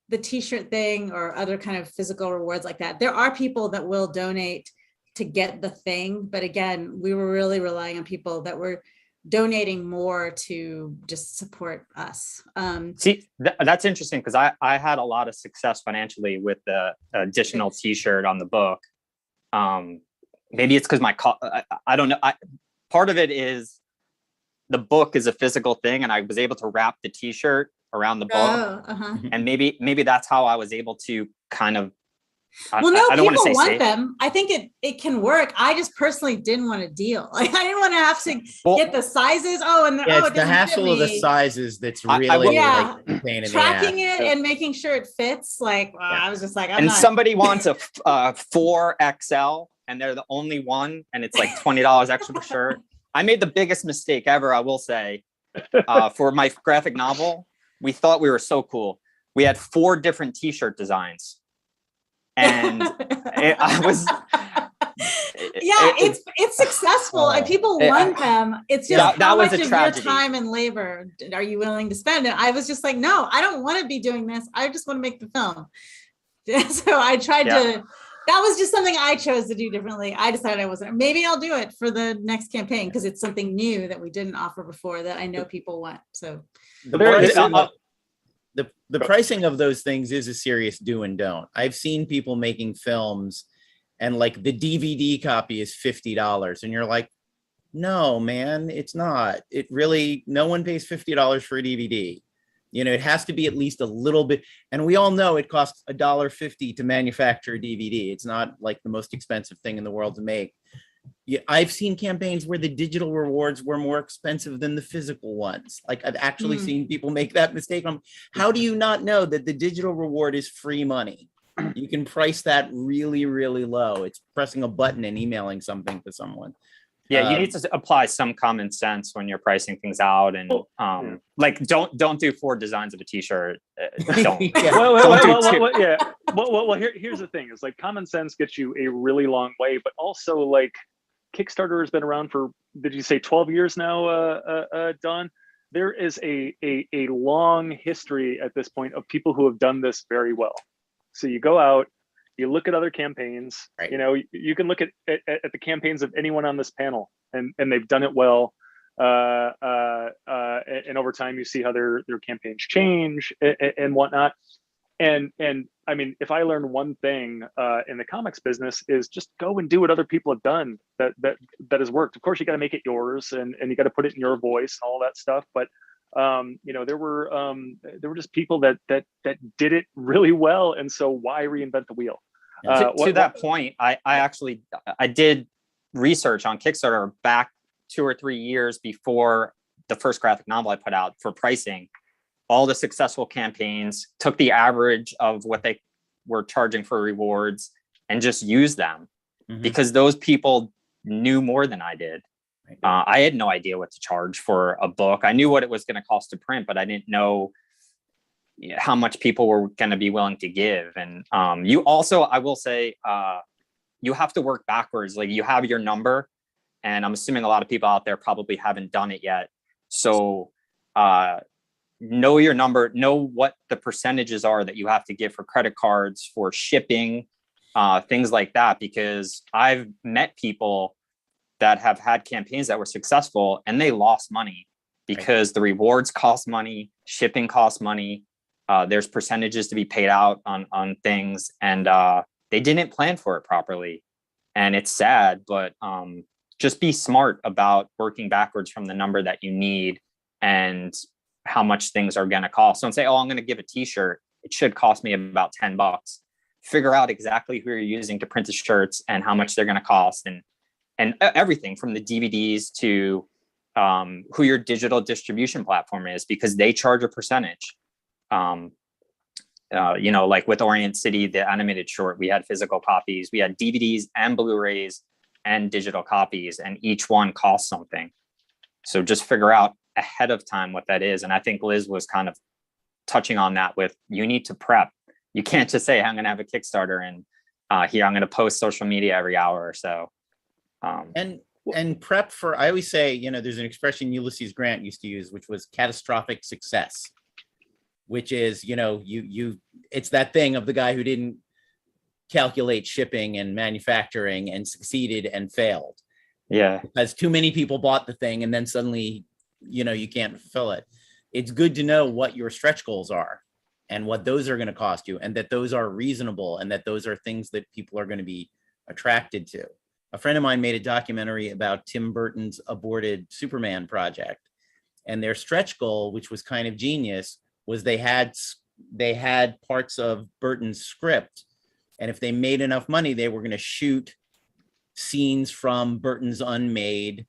C: the t-shirt thing or other kind of physical rewards like that, there are people that will donate to get the thing. But again, we were really relying on people that were donating more to just support us.
D: See, that's interesting because I had a lot of success financially with the additional t-shirt on the book. Maybe it's because I don't know. Part of it is the book is a physical thing and I was able to wrap the t-shirt around the book. And maybe that's how I was able to kind of,
C: well, no, people want them. I think it can work. I just personally didn't want a deal. Like I didn't want to have to get the sizes.
B: It's the hassle of the sizes that's really like a pain in the
C: tracking
B: ass.
C: it and making sure it fits. Like I was just like,
D: somebody wants a 4XL and they're the only one, and it's like $20 extra per shirt. I made the biggest mistake ever, I will say, for my graphic novel. We thought we were so cool. We had 4 different t-shirt designs. And
C: it's successful and people want them. It's just how much of your time and labor are you willing to spend? And I was just like, no, I don't want to be doing this. I just want to make the film. So I tried to, that was just something I chose to do differently. I decided I wasn't. Maybe I'll do it for the next campaign because it's something new that we didn't offer before that I know people want. So
B: the pricing of those things is a serious do and don't. I've seen people making films and like the DVD copy is $50 and you're like, no, man, it's not. It really, no one pays $50 for a DVD. It has to be at least a little bit. And we all know it costs $1.50 to manufacture a DVD. It's not like the most expensive thing in the world to make. I've seen campaigns where the digital rewards were more expensive than the physical ones. Like I've actually seen people make that mistake. How do you not know that the digital reward is free money? You can price that really, really low. It's pressing a button and emailing something to someone.
D: Yeah, you need to apply some common sense when you're pricing things out, and like don't do 4 designs of a t-shirt. Don't.
A: Well, here's the thing: is like common sense gets you a really long way, but also like Kickstarter has been around for, did you say 12 years now, Don? There is a long history at this point of people who have done this very well. So you go out, you look at other campaigns,
B: right.
A: You can look at the campaigns of anyone on this panel and they've done it well. And over time you see how their campaigns change and whatnot. And I mean, if I learned one thing in the comics business is just go and do what other people have done that has worked. Of course, you got to make it yours and you got to put it in your voice and all that stuff. But there were just people that did it really well. And so why reinvent the wheel?
D: To that point, I did research on Kickstarter back 2 or 3 years before the first graphic novel I put out for pricing. All the successful campaigns, took the average of what they were charging for rewards and just used them because those people knew more than I did. I had no idea what to charge for a book. I knew what it was going to cost to print, but I didn't know how much people were going to be willing to give. And you also, I will say, you have to work backwards. Like you have your number, and I'm assuming a lot of people out there probably haven't done it yet. So know your number, know what the percentages are that you have to give for credit cards, for shipping, things like that, because I've met people that have had campaigns that were successful and they lost money because the rewards cost money, shipping costs money. There's percentages to be paid out on things, and they didn't plan for it properly. And it's sad, but just be smart about working backwards from the number that you need and how much things are going to cost. Don't say, oh, I'm going to give a t-shirt. It should cost me about $10. Figure out exactly who you're using to print the shirts and how much they're going to cost, and everything from the DVDs to who your digital distribution platform is, because they charge a percentage. Like with Orient City, the animated short, we had physical copies, we had DVDs and Blu-rays and digital copies, and each one costs something. So just figure out ahead of time what that is. And I think Liz was kind of touching on that with, you need to prep. you can't just say, I'm going to have a Kickstarter and here I'm going to post social media every hour or so.
B: And prep for, I always say, you know, there's an expression Ulysses Grant used to use, which was catastrophic success, which is, you know, it's that thing of the guy who didn't calculate shipping and manufacturing and succeeded and failed.
D: Yeah.
B: Because too many people bought the thing and then suddenly, you know, you can't fulfill it. It's good to know what your stretch goals are and what those are going to cost you, and that those are reasonable, and that those are things that people are going to be attracted to. A friend of mine made a documentary about Tim Burton's aborted Superman project, and their stretch goal, which was kind of genius, was they had parts of Burton's script, and if they made enough money, they were going to shoot scenes from Burton's unmade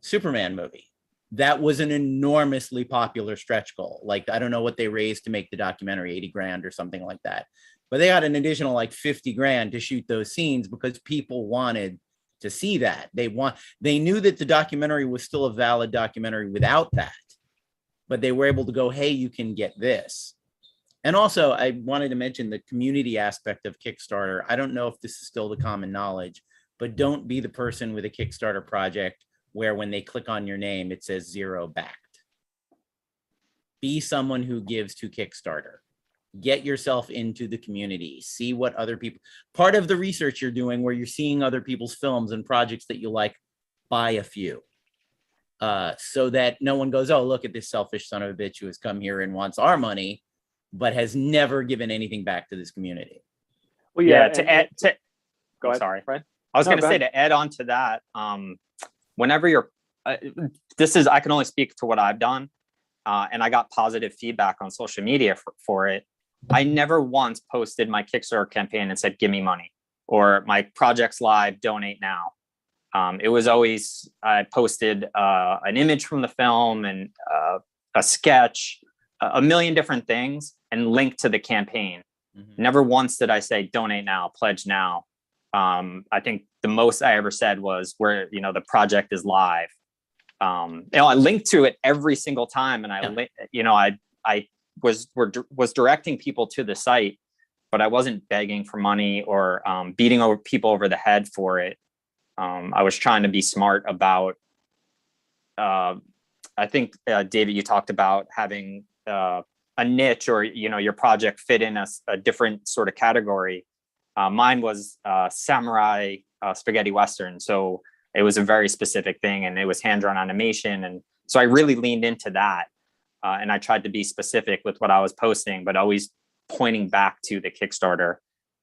B: Superman movie. That was an enormously popular stretch goal. Like, I don't know what they raised to make the documentary, 80 grand or something like that. But they got an additional like 50 grand to shoot those scenes because people wanted to see that. They knew that the documentary was still a valid documentary without that, but they were able to go, hey, you can get this. And also, I wanted to mention the community aspect of Kickstarter. I don't know if this is still the common knowledge, but don't be the person with a Kickstarter project where when they click on your name, it says 0 backed. Be someone who gives to Kickstarter. Get yourself into the community. See what other people, part of the research you're doing where you're seeing other people's films and projects that you like, buy a few. So that no one goes, oh, look at this selfish son of a bitch who has come here and wants our money, but has never given anything back to this community.
A: Well, yeah.
D: Go ahead. Sorry, Fred. I was going to say, to add on to that, whenever you're, I can only speak to what I've done, and I got positive feedback on social media for it. I never once posted my Kickstarter campaign and said, give me money, or my project's live, donate now. It was always, I posted an image from the film and a sketch, a million different things, and linked to the campaign. Mm-hmm. Never once did I say, donate now, pledge now. I think the most I ever said was where, you know, the project is live. You know, I linked to it every single time, and I was directing people to the site, but I wasn't begging for money or beating people over the head for it. I was trying to be smart about. I think David, you talked about having a niche, or, you know, your project fit in a different sort of category. Mine was samurai spaghetti western, so it was a very specific thing, and it was hand-drawn animation, and so I really leaned into that, and I tried to be specific with what I was posting, but always pointing back to the Kickstarter.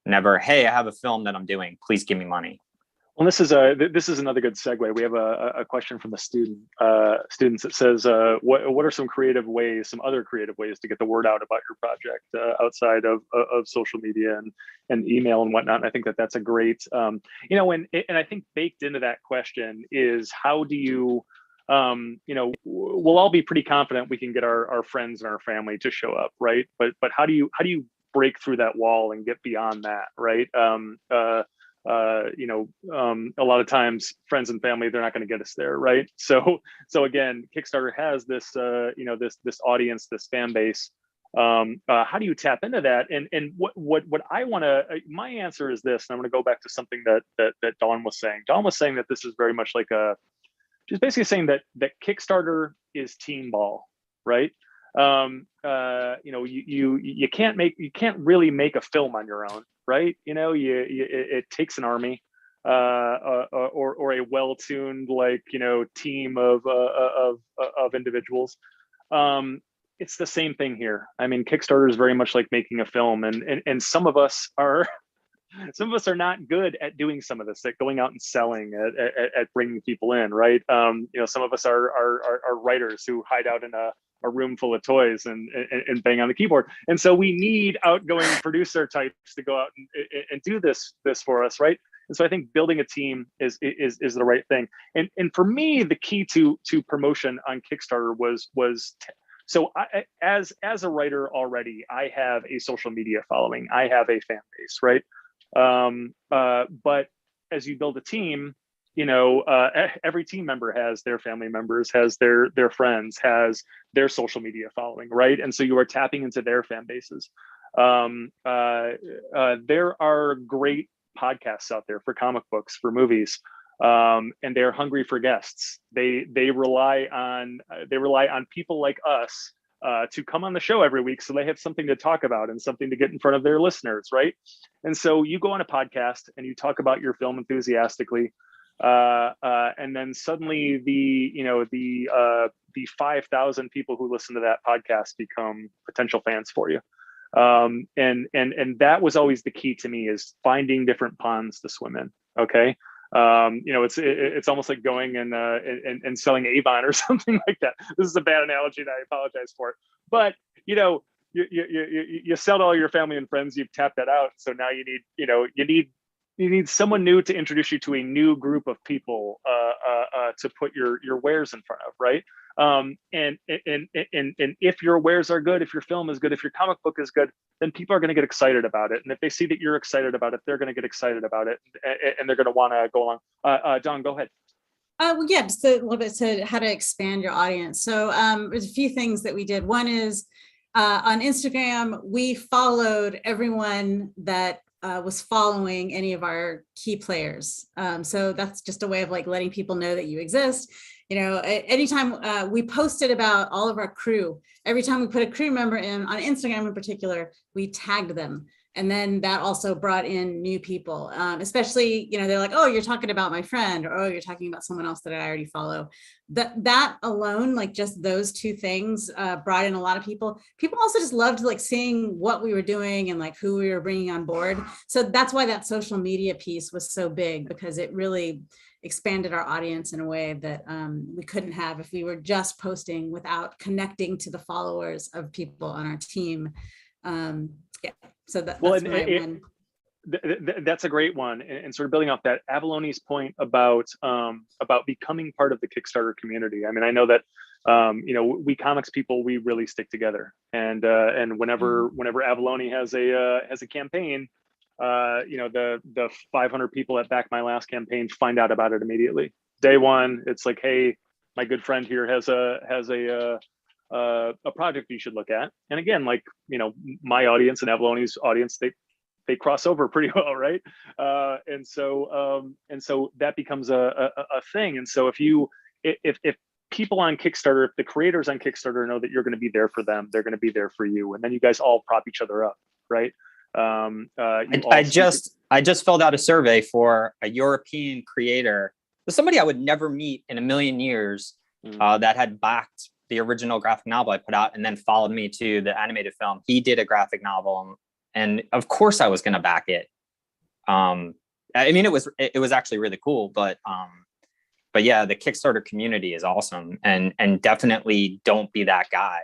D: Never, hey, I have a film that I'm doing, please give me money.
A: Well, this is another good segue. We have a question from the students that says, what are some other creative ways to get the word out about your project outside of social media and email and whatnot? And I think that's a great, and I think baked into that question is, how do you, we'll all be pretty confident we can get our friends and our family to show up, right? But how do you break through that wall and get beyond that, right? A lot of times friends and family, they're not going to get us there, right? So again, Kickstarter has this this audience, this fan base. How do you tap into that? And what I want to, my answer is this, and I'm going to go back to something that Dawn was saying. Dawn was saying that this is very much like she's basically saying that Kickstarter is team ball, right? You can't really make a film on your own, right? It takes an army, or a well-tuned team of individuals. It's the same thing here. I mean, Kickstarter is very much like making a film, and some of us are not good at doing some of this, at going out and selling, at bringing people in, right? Some of us are writers who hide out in a room full of toys and bang on the keyboard. And so we need outgoing producer types to go out and do this for us, right? And so I think building a team is the right thing. And for me, the key to promotion on Kickstarter was so as a writer already, I have a social media following, I have a fan base, right? But as you build a team, every team member has their family members, has their friends, has their social media following, right? And so you are tapping into their fan bases. There are great podcasts out there for comic books, for movies, and they're hungry for guests. They rely on people like us to come on the show every week, so they have something to talk about and something to get in front of their listeners, right? And so you go on a podcast and you talk about your film enthusiastically, and then suddenly the 5,000 people who listen to that podcast become potential fans for you. And that was always the key to me, is finding different ponds to swim in. Okay. It's almost like going and selling Avon or something like that. This is a bad analogy and I apologize for it, but you sell to all your family and friends, you've tapped that out. So now you need someone new to introduce you to a new group of people to put your wares in front of, right? And if your wares are good, if your film is good, if your comic book is good, then people are going to get excited about it. And if they see that you're excited about it, they're going to get excited about it, and they're going to want to go along. Dawn, go ahead.
C: Well, yeah, just a little bit to how to expand your audience. So there's a few things that we did. One is on Instagram, we followed everyone that was following any of our key players. So that's just a way of like letting people know that you exist. Anytime we posted about all of our crew, every time we put a crew member in on Instagram in particular, we tagged them. And then that also brought in new people, especially, they're like, oh, you're talking about my friend, or, oh, you're talking about someone else that I already follow. That alone, like just those two things brought in a lot of people. People also just loved like seeing what we were doing and like who we were bringing on board. So that's why that social media piece was so big, because it really expanded our audience in a way that we couldn't have if we were just posting without connecting to the followers of people on our team. Yeah, so that's one.
A: That's a great one, and sort of building off that, Abalone's point about becoming part of the Kickstarter community. I mean, I know that we comics people, we really stick together, and whenever Abalone has a campaign, the 500 people that backed my last campaign find out about it immediately. Day one, it's like, hey, my good friend here has a project you should look at. And again, like, my audience and Abalone's audience, they cross over pretty well, right? And so that becomes a thing. And so if people on Kickstarter, if the creators on Kickstarter know that you're going to be there for them, they're going to be there for you, and then you guys all prop each other up, right?
D: I just filled out a survey for a European creator, somebody I would never meet in a million years, that had backed the original graphic novel I put out and then followed me to the animated film. He did a graphic novel, and of course I was going to back it. I mean, it was actually really cool, but yeah, the Kickstarter community is awesome, and definitely don't be that guy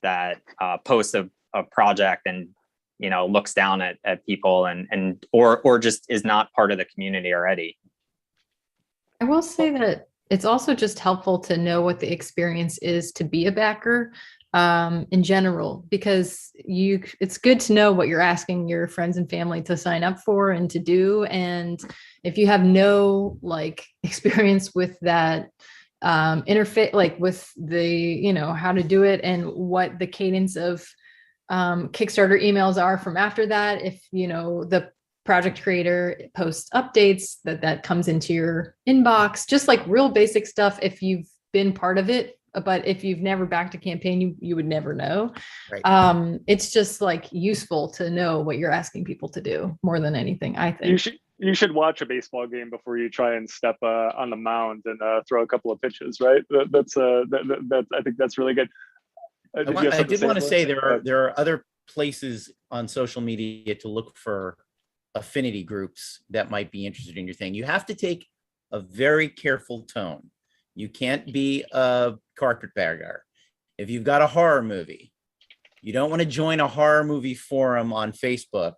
D: that posts a project and looks down at people or just is not part of the community already.
E: I will say that it's also just helpful to know what the experience is to be a backer in general, because it's good to know what you're asking your friends and family to sign up for and to do. And if you have no experience with that interface, like with the, how to do it and what the cadence of Kickstarter emails are from after that, if the project creator posts updates, that comes into your inbox, just like real basic stuff if you've been part of it. But if you've never backed a campaign, you would never know. Right. It's just useful to know what you're asking people to do more than anything, I think.
A: You should watch a baseball game before you try and step on the mound and throw a couple of pitches, right? I think that's really good.
B: I did want to say there are other places on social media to look for affinity groups that might be interested in your thing. You have to take a very careful tone. You can't be a carpetbagger. If you've got a horror movie, you don't want to join a horror movie forum on Facebook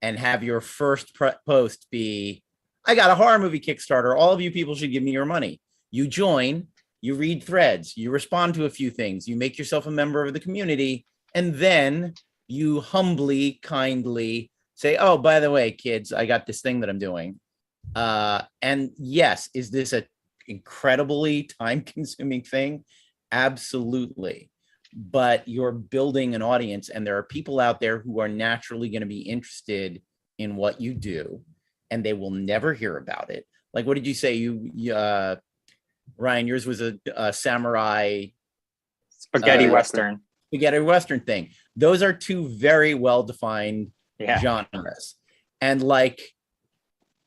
B: and have your first post be, I got a horror movie Kickstarter. All of you people should give me your money. You join, you read threads, you respond to a few things, you make yourself a member of the community, and then you humbly, kindly say, oh, by the way, kids, I got this thing that I'm doing. And yes, is this an incredibly time-consuming thing? Absolutely. but you're building an audience, and there are people out there who are naturally going to be interested in what you do, and they will never hear about it. Like, what did you say? Ryan, yours was a samurai
D: Spaghetti Western.
B: Spaghetti Western thing. Those are two very well-defined genres. And like,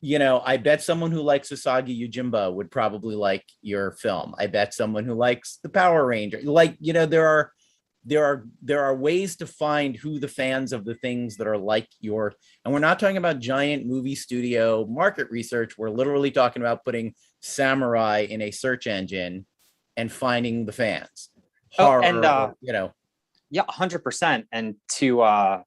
B: you know, I bet someone who likes Usagi Yojimbo would probably like your film. I bet someone who likes the Power Ranger, like, you know, there are ways to find who the fans of the things that are like your, and we're not talking about giant movie studio market research. We're literally talking about putting samurai in a search engine and finding the fans. Horror,
D: and
B: you know.
D: Yeah, 100%. And to what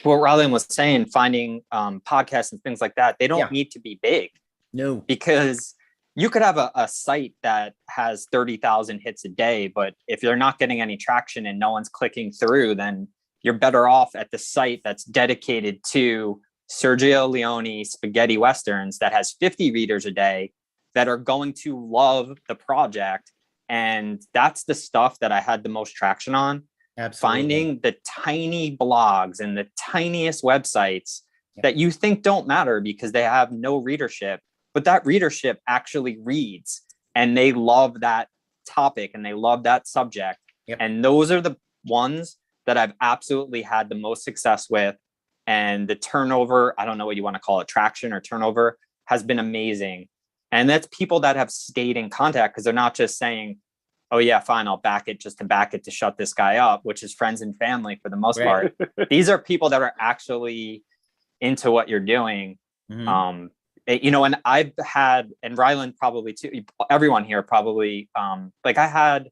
D: Rylend was saying, finding podcasts and things like that, they don't need to be big.
B: No.
D: Because you could have a site that has 30,000 hits a day, but if you're not getting any traction and no one's clicking through, then you're better off at the site that's dedicated to Sergio Leone spaghetti westerns that has 50 readers a day that are going to love the project. And that's the stuff that I had the most traction on.
B: Absolutely.
D: Finding the tiny blogs and the tiniest websites that you think don't matter because they have no readership, but that readership actually reads and they love that topic and they love that subject. And those are the ones that I've absolutely had the most success with. And the turnover, I don't know what you want to call it, traction or turnover, has been amazing. And that's people that have stayed in contact because they're not just saying, oh yeah, fine, I'll back it just to back it to shut this guy up, which is friends and family for the most part. These are people that are actually into what you're doing. You know, and I've had, and Rylend probably too, everyone here probably, like I had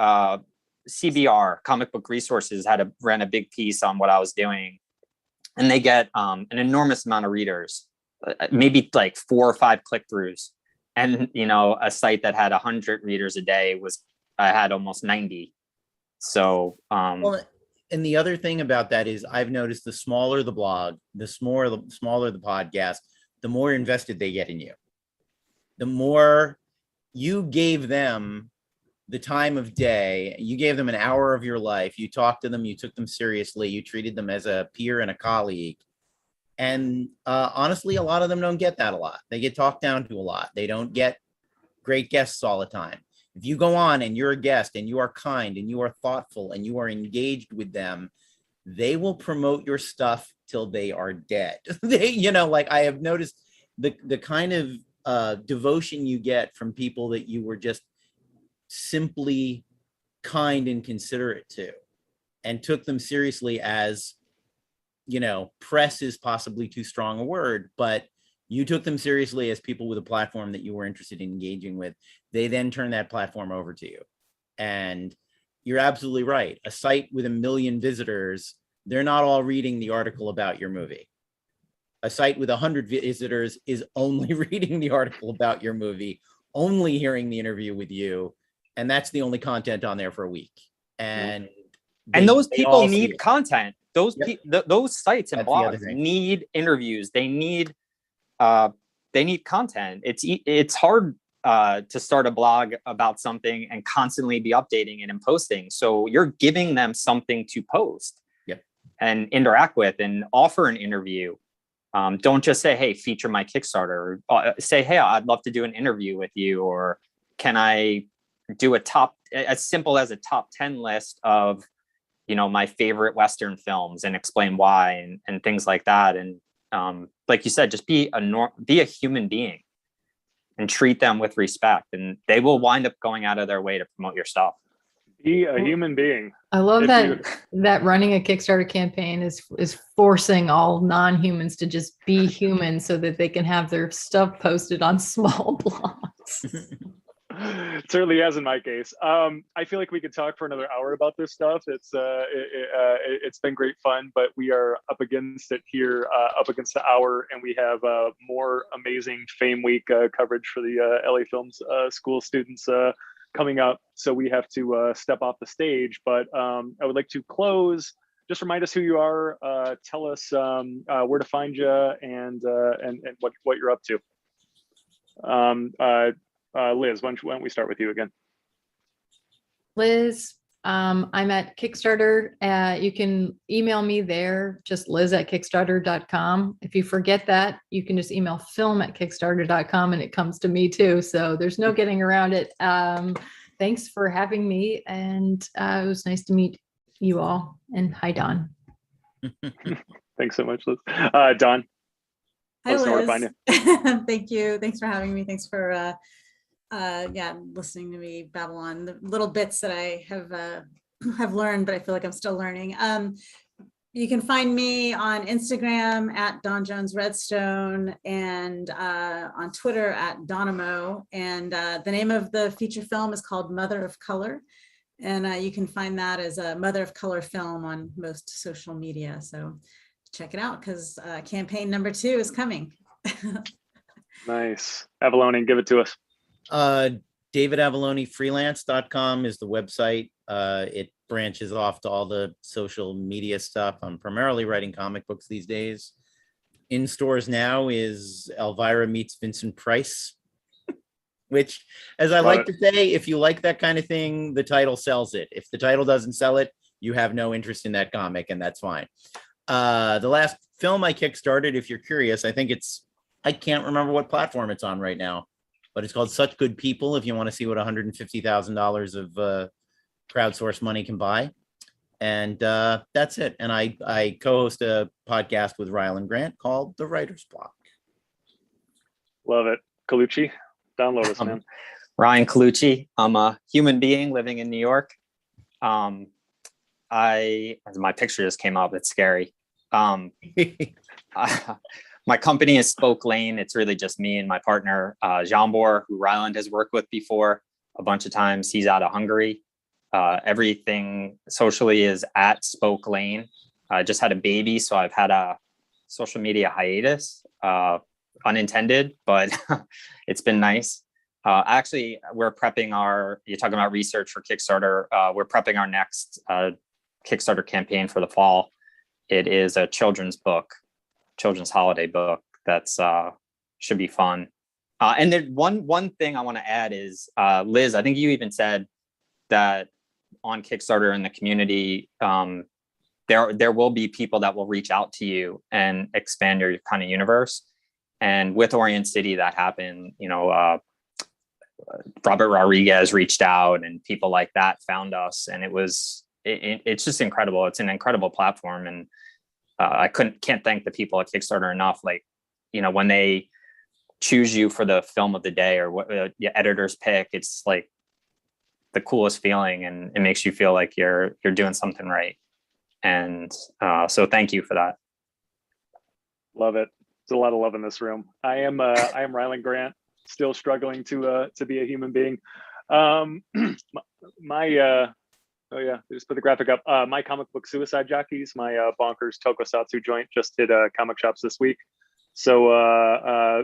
D: CBR, Comic Book Resources, ran a big piece on what I was doing. And they get an enormous amount of readers, maybe like 4 or 5 click-throughs. And, you know, a site that had 100 readers a day I had almost 90. So,
B: well, and the other thing about that is I've noticed the smaller the blog, the smaller the podcast, the more invested they get in you. The more you gave them the time of day, you gave them an hour of your life, you talked to them, you took them seriously, you treated them as a peer and a colleague. And honestly, a lot of them don't get that a lot. They get talked down to a lot. They don't get great guests all the time. If you go on and you're a guest and you are kind and you are thoughtful and you are engaged with them, they will promote your stuff till they are dead. They, you know, like I have noticed the kind of devotion you get from people that you were just simply kind and considerate to and took them seriously as, you know, press is possibly too strong a word, but you took them seriously as people with a platform that you were interested in engaging with. They then turn that platform over to you. And you're absolutely right. A site with 1 million visitors, they're not all reading the article about your movie. A site with 100 visitors is only reading the article about your movie, only hearing the interview with you. And that's the only content on there for a week. And
D: those people need content. Those those sites and
B: That's the other
D: blogs
B: thing.
D: need interviews. They need content. It's hard to start a blog about something and constantly be updating it and posting. So you're giving them something to post and interact with and offer an interview. Don't just say, hey, feature my Kickstarter. Or, say, hey, I'd love to do an interview with you. Or can I do as simple as a top 10 list of, you know, my favorite Western films and explain why and things like that. And like you said, just be a human being and treat them with respect, and they will wind up going out of their way to promote your stuff.
A: Be a human being.
E: I love that running a Kickstarter campaign is forcing all non-humans to just be human so that they can have their stuff posted on small blogs.
A: It certainly has in my case. I feel like we could talk for another hour about this stuff. It's been great fun, but we are up against it here, up against the hour, and we have more amazing Fame Week coverage for the LA Films School students coming up. So we have to step off the stage, but I would like to close. Just remind us who you are, tell us where to find you and what you're up to. Liz, why don't we start with you again?
E: Liz. I'm at Kickstarter. You can email me there, just liz@kickstarter.com. If you forget that, you can just email film@kickstarter.com and it comes to me too. So there's no getting around it. Thanks for having me. And it was nice to meet you all. And hi, Don.
A: Thanks so much, Liz. Don.
C: Hi,
A: Let us know where to
C: Liz.
A: find you.
C: Thank you. Thanks for having me. Thanks for listening to me babble on the little bits that I have learned, but I feel like I'm still learning. You can find me on Instagram at Don Jones Redstone and on Twitter at Donamo. And the name of the feature film is called Mother of Color. And you can find that as a Mother of Color film on most social media. So check it out because campaign number 2 is coming.
A: Nice. Abalone, give it to us.
B: DavidAbalonefreelance.com is the website. It branches off to all the social media stuff. I'm primarily writing comic books these days. In stores now is Elvira Meets Vincent Price, which, as I like to say, if you like that kind of thing, the title sells it. If the title doesn't sell it, you have no interest in that comic, and that's fine. The last film I kickstarted, if you're curious, I can't remember what platform it's on right now, but it's called Such Good People. If you want to see what $150,000 of crowdsourced money can buy. And that's it. And I co-host a podcast with Rylend Grant called The Writer's Block.
A: Love it. Colucci, download us, man.
D: Ryan Colucci. I'm a human being living in New York. My picture just came up. It's scary. My company is Spoke Lane. It's really just me and my partner, Jambor, who Rylend has worked with before a bunch of times. He's out of Hungary. Everything socially is at Spoke Lane. I just had a baby, so I've had a social media hiatus, unintended, but it's been nice. Actually, we're prepping you're talking about research for Kickstarter. We're prepping our next Kickstarter campaign for the fall. It is a children's holiday book that's should be fun. And then one thing I want to add is, Liz, I think you even said that on Kickstarter in the community, there will be people that will reach out to you and expand your kind of universe. And with Orient City, that happened. Robert Rodriguez reached out, and people like that found us, and it's just incredible. It's an incredible platform, and I can't thank the people at Kickstarter enough. Like, when they choose you for the film of the day or what your editor's pick, it's like the coolest feeling, and it makes you feel like you're doing something right. And so thank you for that.
A: Love it. There's a lot of love in this room. I am Rylend Grant, still struggling to be a human being. Oh yeah, they just put the graphic up. My comic book Suicide Jockeys, my bonkers tokusatsu joint, just hit comic shops this week. So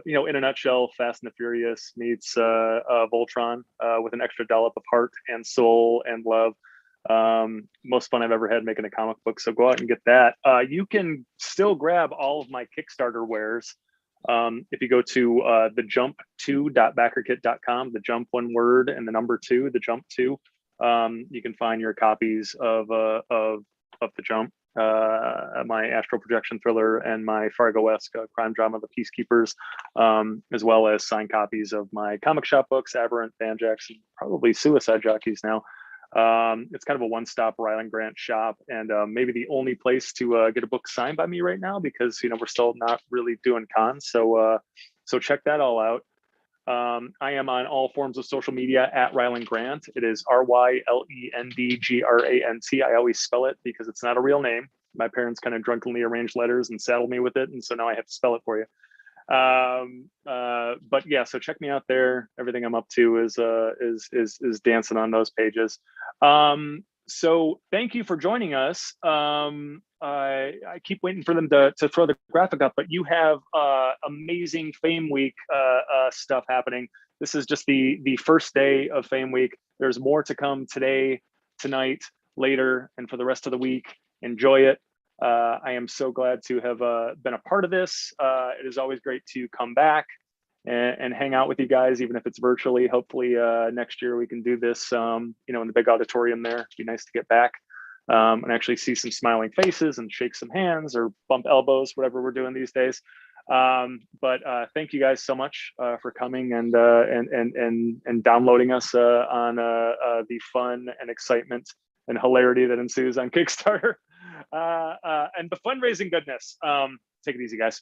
A: in a nutshell, Fast and the Furious meets Voltron with an extra dollop of heart and soul and love. Most fun I've ever had making a comic book. So go out and get that. You can still grab all of my Kickstarter wares if you go to thejump2.backerkit.com. The jump, one word, and the number 2, the jump 2. You can find your copies of the Jump, my astral projection thriller, and my Fargo-esque crime drama, The Peacekeepers, as well as signed copies of my comic shop books, Aberrant, Banjax, and probably Suicide Jockeys now. It's kind of a one-stop Rylend Grant shop, and maybe the only place to get a book signed by me right now, because we're still not really doing cons. So check that all out. I am on all forms of social media at Rylend Grant. It is RYLENDGRANT. I always spell it because it's not a real name. My parents kind of drunkenly arranged letters and saddled me with it, and so now I have to spell it for you. But yeah, so check me out there. Everything I'm up to is dancing on those pages. So thank you for joining us. I keep waiting for them to throw the graphic up, but you have amazing Fame Week stuff happening. This is just the first day of Fame Week. There's more to come today, tonight, later, and for the rest of the week. Enjoy it. I am so glad to have been a part of this. It is always great to come back and hang out with you guys, even if it's virtually. Hopefully next year we can do this, in the big auditorium there. It'd be nice to get back and actually see some smiling faces and shake some hands or bump elbows, whatever we're doing these days. But thank you guys so much for coming and downloading us on the fun and excitement and hilarity that ensues on Kickstarter and the fundraising goodness. Take it easy, guys.